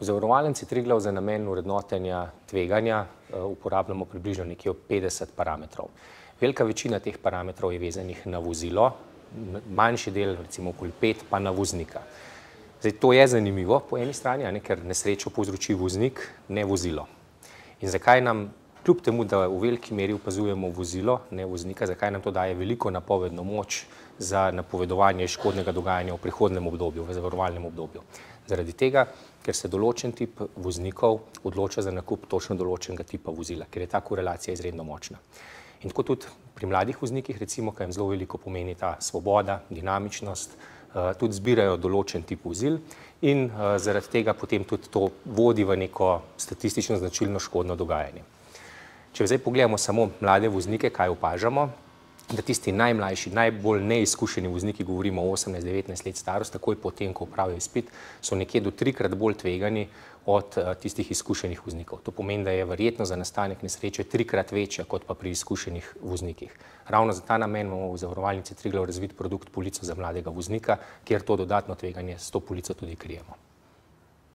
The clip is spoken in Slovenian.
V Zavarovalnici Triglav za namen vrednotenja tveganja uporabljamo približno nekje 50 parametrov. Velika večina teh parametrov je vezanih na vozilo, manjši del, recimo okoli 5, pa na voznika. Zdaj, to je zanimivo po eni strani, ker nesrečo povzroči voznik, ne vozilo. In zakaj nam, kljub temu, da v veliki meri opazujemo vozilo, ne voznika, zakaj nam to daje veliko napovedno moč za napovedovanje škodnega dogajanja v prihodnem obdobju, v zavarovalnem obdobju? Zaradi tega, ker se določen tip voznikov odloča za nakup točno določenega tipa vozila, ker je ta korelacija izredno močna. In tako tudi pri mladih voznikih, recimo, kaj jim zelo veliko pomeni ta svoboda, dinamičnost, tudi zbirajo določen tip vozil in zaradi tega potem tudi to vodi v neko statistično značilno škodno dogajanje. Če zdaj pogledamo samo mlade voznike, kaj opažamo, da tisti najmlajši, najbolj neizkušeni vozniki, govorimo o 18-19 let starost, takoj potem, ko opravijo izpit, so nekje do 3-krat bolj tvegani od tistih izkušenih voznikov. To pomeni, da je verjetnost za nastanek nesreče 3-krat večja kot pa pri izkušenih voznikih. Ravno za ta namen imamo v Zavarovalnici Triglav razvit produkt polico za mladega voznika, kjer to dodatno tveganje s to polico tudi krijemo.